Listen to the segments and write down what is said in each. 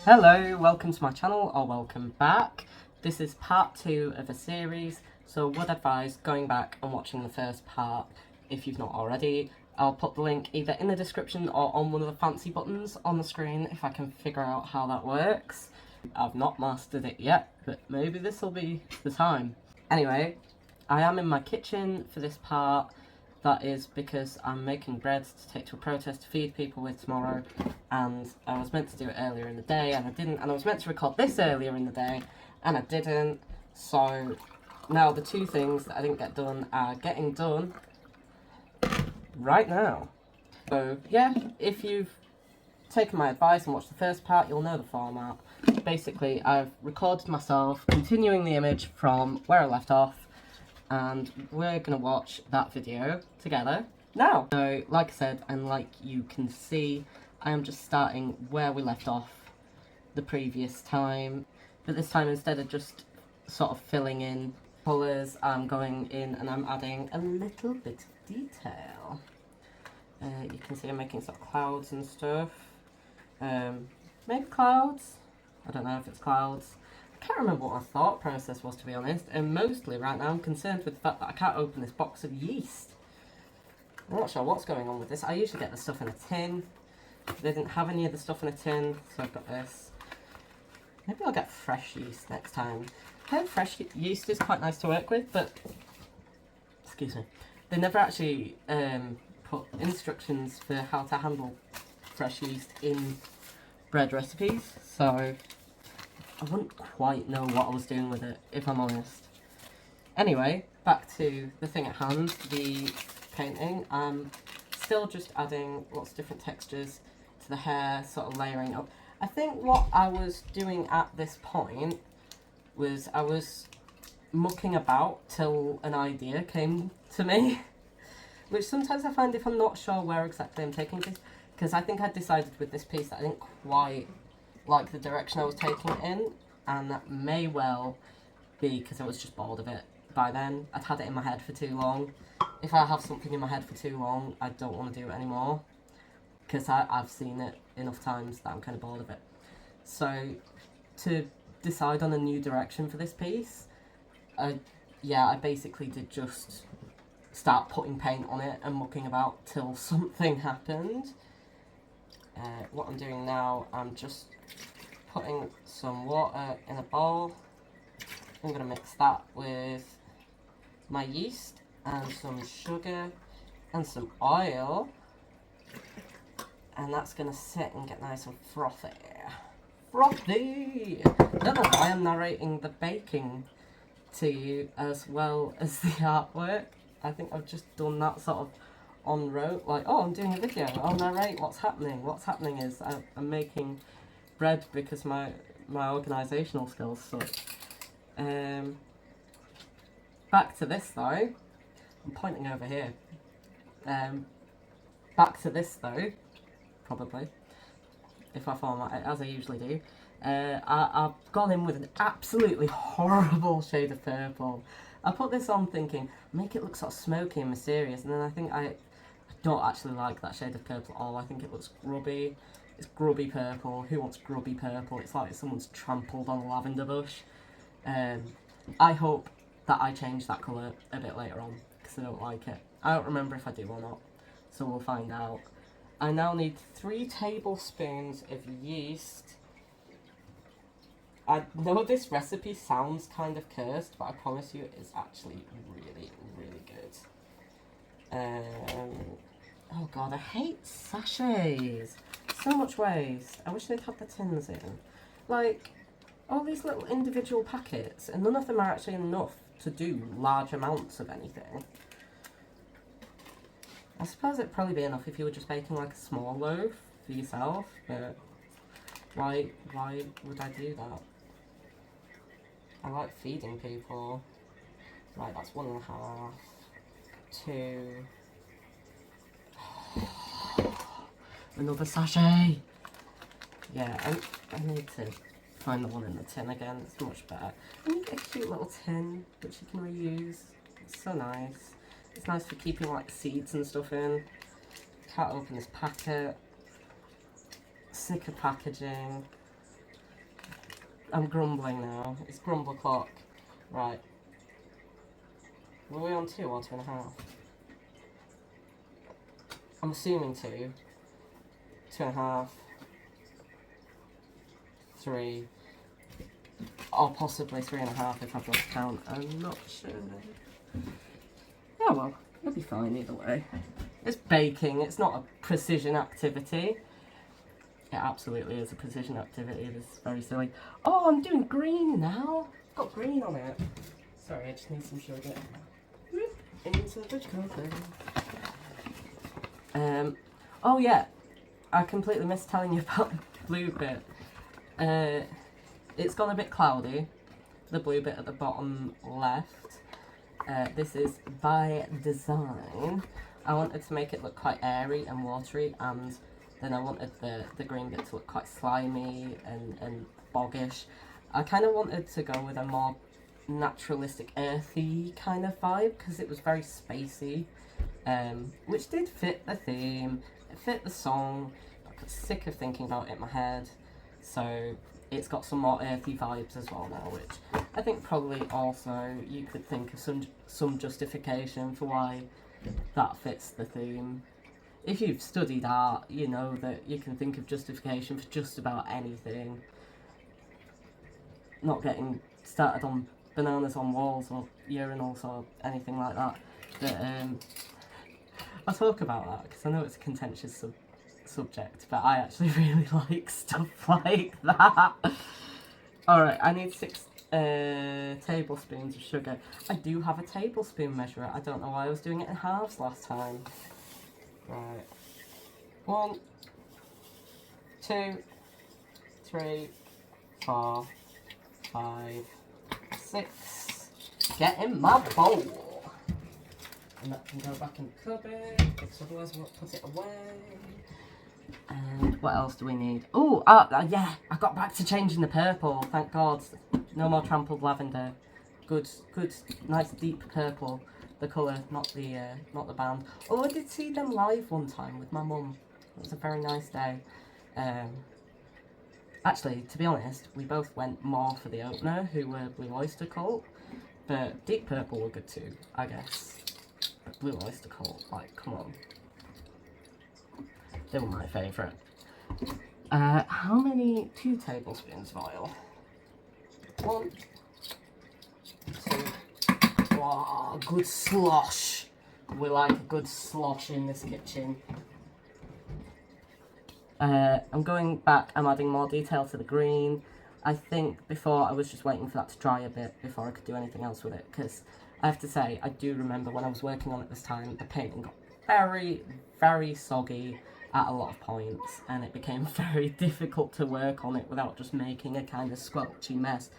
Hello, welcome to my channel, or welcome back. This is part 2 of a series, so would advise going back and watching the first part if you've not already. I'll put the link either in the description or on one of the fancy buttons on the screen if I can figure out how that works. I've not mastered it yet, but maybe this will be the time. Anyway, I am in my kitchen for this part. That is because I'm making bread to take to a protest to feed people with tomorrow, and I was meant to do it earlier in the day and I didn't, and I was meant to record this earlier in the day and I didn't. So now the two things that I didn't get done are getting done right now. So yeah, if you've taken my advice and watched the first part, you'll know the format. Basically, I've recorded myself continuing the image from where I left off, and we're gonna watch that video together now. So, like I said, and like you can see, I am just starting where we left off the previous time, but this time instead of just sort of filling in colours, I'm going in and I'm adding a little bit of detail. You can see I'm making sort of clouds and stuff. Maybe clouds? I don't know if it's clouds. I can't remember what my thought process was, to be honest, and mostly right now I'm concerned with the fact that I can't open this box of yeast. I'm not sure what's going on with this. I usually get the stuff in a tin. They didn't have any of the stuff in a tin, so I've got this. Maybe I'll get fresh yeast next time. I heard fresh yeast is quite nice to work with, but excuse me, they never actually put instructions for how to handle fresh yeast in bread recipes, so I wouldn't quite know what I was doing with it, if I'm honest. Anyway, back to the thing at hand, the painting. I'm still just adding lots of different textures to the hair, sort of layering up. I think what I was doing at this point was I was mucking about till an idea came to me, which sometimes I find if I'm not sure where exactly I'm taking this, because I think I decided with this piece that I didn't quite like the direction I was taking it in, and that may well be because I was just bored of it by then. I'd had it in my head for too long. If I have something in my head for too long, I don't want to do it anymore, because I've seen it enough times that I'm kind of bored of it. So to decide on a new direction for this piece, I basically did just start putting paint on it and mucking about till something happened. What I'm doing now, I'm just putting some water in a bowl. I'm going to mix that with my yeast and some sugar and some oil, and that's going to sit and get nice and frothy. Frothy! I don't know why I'm narrating the baking to you as well as the artwork. I think I've just done that sort of on rote, like, oh, I'm doing a video, I'll narrate what's happening. What's happening is I'm making bread because my organisational skills suck. Back to this though, I'm pointing over here. Back to this though, probably, if I format it as I usually do. I've gone in with an absolutely horrible shade of purple. I put this on thinking, make it look sort of smoky and mysterious, and then I think I don't actually like that shade of purple at all. I think it looks grubby. It's grubby purple. Who wants grubby purple? It's like someone's trampled on a lavender bush. I hope that I change that colour a bit later on, because I don't like it. I don't remember if I do or not, so we'll find out. I now need 3 tablespoons of yeast. I know this recipe sounds kind of cursed, but I promise you it's actually really, really good. Oh god, I hate sachets. So much waste. I wish they'd had the tins in. Like, all these little individual packets, and none of them are actually enough to do large amounts of anything. I suppose it'd probably be enough if you were just making like a small loaf for yourself, but why would I do that? I like feeding people. Right, that's 1.5, 2. Another sachet! Yeah, I need to find the one in the tin again, it's much better. And you get a cute little tin, which you can reuse. It's so nice. It's nice for keeping like seeds and stuff in. Can't open this packet. Sick of packaging. I'm grumbling now. It's grumble clock. Right. Were we on 2 or 2.5? I'm assuming 2. 2.5. 3. Or possibly 3.5 if I've lost count. I'm not sure. Oh well, it'll be fine either way. It's baking, it's not a precision activity. It absolutely is a precision activity. This is very silly. Oh, I'm doing green now. It's got green on it. Sorry, I just need some sugar. Into the coffee. Oh yeah, I completely missed telling you about the blue bit. It's gone a bit cloudy. The blue bit at the bottom left. This is by design. I wanted to make it look quite airy and watery, and then I wanted the green bit to look quite slimy and boggish. I kind of wanted to go with a more naturalistic, earthy kind of vibe, because it was very spacey, which did fit the theme, it fit the song. I got sick of thinking about it in my head, so it's got some more earthy vibes as well now, which I think probably also you could think of some justification for why that fits the theme. If you've studied art, you know that you can think of justification for just about anything. Not getting started on bananas on walls or urinals or anything like that. But I'll talk about that because I know it's a contentious subject, but I actually really like stuff like that. Alright, I need 6 tablespoons of sugar. I do have a tablespoon measurer. I don't know why I was doing it in halves last time. Right. 1, 2, 3, 4, 5, 6. Get in my bowl. And that can go back in the cupboard, because otherwise I won't put it away. And what else do we need? Oh, yeah, I got back to changing the purple, thank God. No more trampled lavender. Good, nice deep purple. The colour, not the band. Oh, I did see them live one time with my mum. It was a very nice day. Actually, to be honest, we both went more for the opener, who were Blue Oyster Cult. But Deep Purple were good too, I guess. But Blue Oyster Cult, like, come on. They were my favourite. How many 2 tablespoons of oil? 1, 2. Wow, good slosh. We like a good slosh in this kitchen. I'm going back, I'm adding more detail to the green. I think before I was just waiting for that to dry a bit before I could do anything else with it, because I have to say, I do remember when I was working on it this time, the painting got very, very soggy at a lot of points, and it became very difficult to work on it without just making a kind of squelchy mess,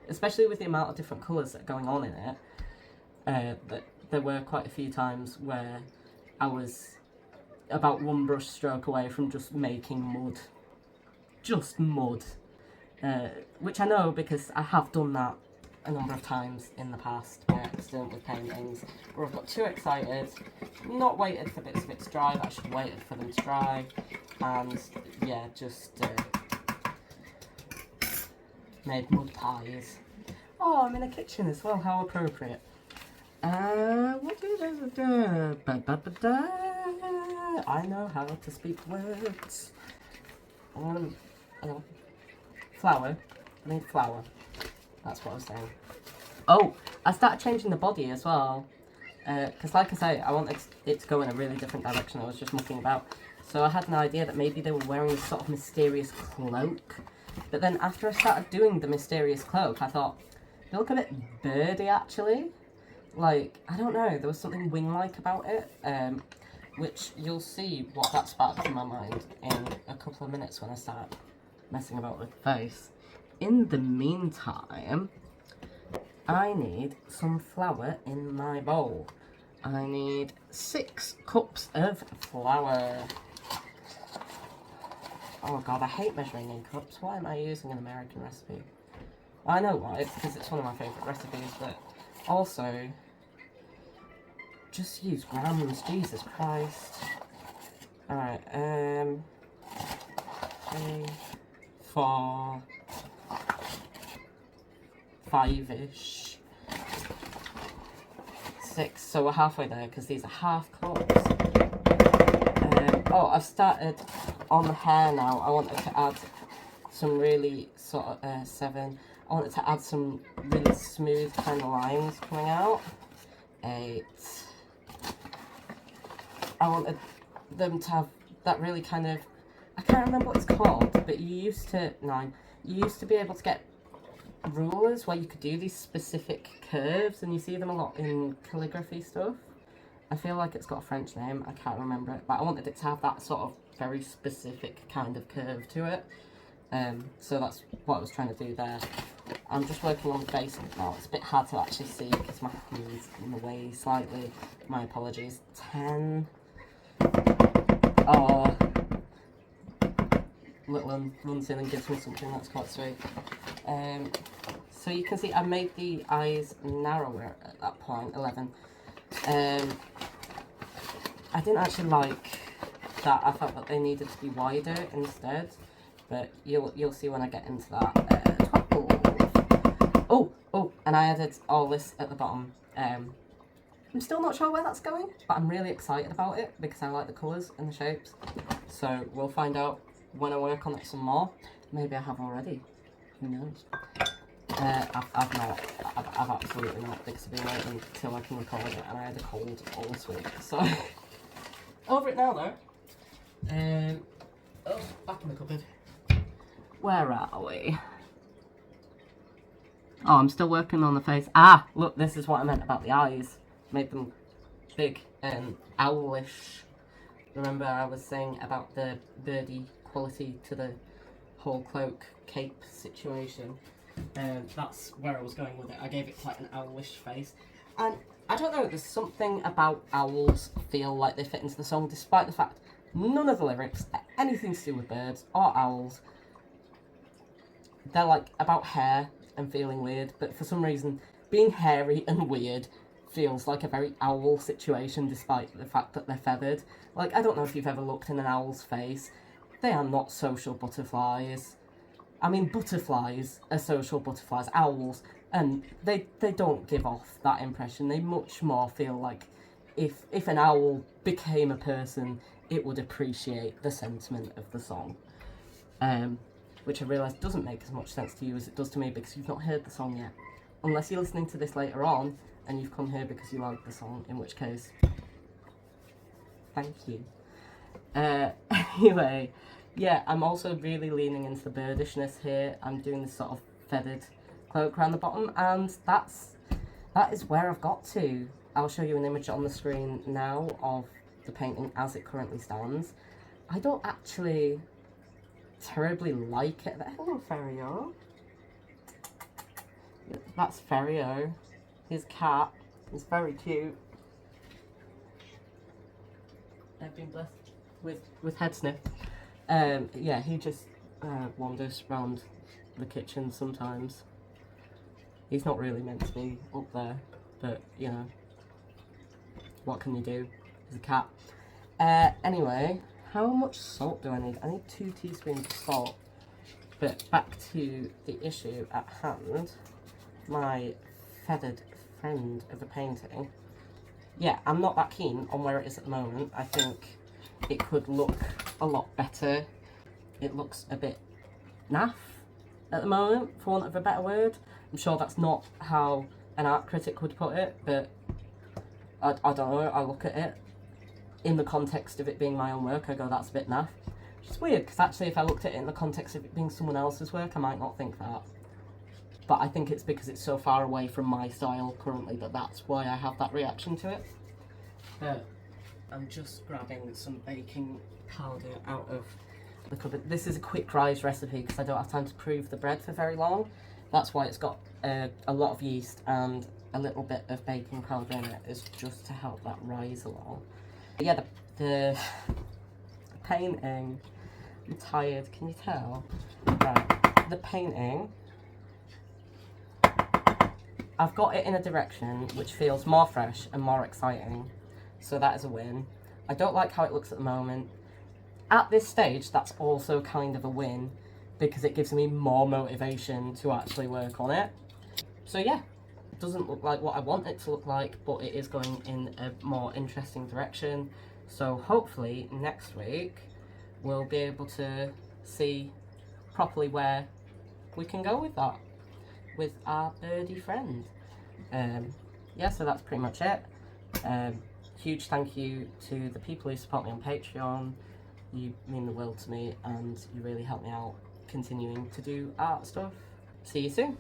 especially with the amount of different colours that are going on in it. There were quite a few times where I was about 1 brush stroke away from just making mud. Just mud. Which I know because I have done that a number of times in the past by accident with paintings, where I've got too excited, not waited for bits of it to dry, but I should have waited for them to dry, and yeah, just made mud pies. Oh, I'm in a kitchen as well, how appropriate. What is it? I know how to speak words. Flour. I need flour. That's what I was saying. Oh, I started changing the body as well. Because like I say, I wanted it to go in a really different direction. I was just mucking about. So I had an idea that maybe they were wearing this sort of mysterious cloak. But then after I started doing the mysterious cloak, I thought, they look a bit birdy actually. Like, I don't know, there was something wing-like about it. Which you'll see what that sparked in my mind in a couple of minutes when I start messing about with the face. In the meantime, I need some flour in my bowl. I need 6 cups of flour. Oh god, I hate measuring in cups. Why am I using an American recipe? Well, I know why, it's because it's one of my favourite recipes, but also, just use grams, Jesus Christ. Alright, 3, 4, 5-ish. 6, so we're halfway there because these are half cups. Oh, I've started on the hair now. I wanted to add some really sort of 7. I wanted to add some really smooth kind of lines coming out. 8. I wanted them to have that really kind of, I can't remember what it's called, but you used to, 9, you used to be able to get rulers where you could do these specific curves, and you see them a lot in calligraphy stuff. I feel like it's got a French name, I can't remember it, but I wanted it to have that sort of very specific kind of curve to it. So that's what I was trying to do there. I'm just working on the face of it now. It's a bit hard to actually see because my hand's in the way slightly. My apologies. 10. Oh, little one runs in and gives me something, that's quite sweet. So you can see I made the eyes narrower at that point, 11. I didn't actually like that. I felt that they needed to be wider instead, but you'll see when I get into that. 12. Oh, and I added all this at the bottom. I'm still not sure where that's going, but I'm really excited about it because I like the colours and the shapes. So we'll find out when I work on it some more. Maybe I have already. Who knows? I've not. I've absolutely not, because I've been waiting until I can record it, and I had a cold all this week. So over it now though. Oh, back in the cupboard. Where are we? Oh, I'm still working on the face. Ah, look, this is what I meant about the eyes. Made them big and owlish. Remember I was saying about the birdie quality to the whole cloak cape situation. That's where I was going with it. I gave it quite an owlish face. And I don't know, there's something about owls feel like they fit into the song, despite the fact none of the lyrics are anything to do with birds or owls. They're like about hair and feeling weird, but for some reason being hairy and weird feels like a very owl situation, despite the fact that they're feathered. Like, I don't know if you've ever looked in an owl's face. They are not social butterflies. I mean, butterflies are social butterflies, owls, and they don't give off that impression. They much more feel like if an owl became a person, it would appreciate the sentiment of the song. Which I realise doesn't make as much sense to you as it does to me, because you've not heard the song yet. Unless you're listening to this later on and you've come here because you like the song, in which case, thank you. Anyway, yeah, I'm also really leaning into the birdishness here. I'm doing this sort of feathered cloak around the bottom, and that is where I've got to. I'll show you an image on the screen now of the painting as it currently stands. I don't actually terribly like it. Hello, Ferrio. That's Ferrio. His cat is very cute. I've been blessed with head sniff. Yeah, he just wanders around the kitchen sometimes. He's not really meant to be up there, but you know, what can you do? He's a cat. Anyway, how much salt do I need? I need 2 teaspoons of salt. But back to the issue at hand, my feathered friend of a painting. Yeah, I'm not that keen on where it is at the moment. I think it could look a lot better. It looks a bit naff at the moment, for want of a better word. I'm sure that's not how an art critic would put it, but I don't know, I look at it in the context of it being my own work, I go, that's a bit naff. Which is weird, because actually if I looked at it in the context of it being someone else's work, I might not think that. But I think it's because it's so far away from my style currently that that's why I have that reaction to it. I'm just grabbing some baking powder out of the cupboard. This is a quick rise recipe because I don't have time to prove the bread for very long. That's why it's got a lot of yeast and a little bit of baking powder in it, is just to help that rise along. But yeah, the painting, I'm tired, can you tell? Right, the painting, I've got it in a direction which feels more fresh and more exciting, so that is a win. I don't like how it looks at the moment. At this stage, that's also kind of a win, because it gives me more motivation to actually work on it. So yeah, it doesn't look like what I want it to look like, but it is going in a more interesting direction. So hopefully next week we'll be able to see properly where we can go with that, with our birdie friend. Yeah, so that's pretty much it. Huge thank you to the people who support me on Patreon. You mean the world to me, and you really help me out continuing to do art stuff. See you soon.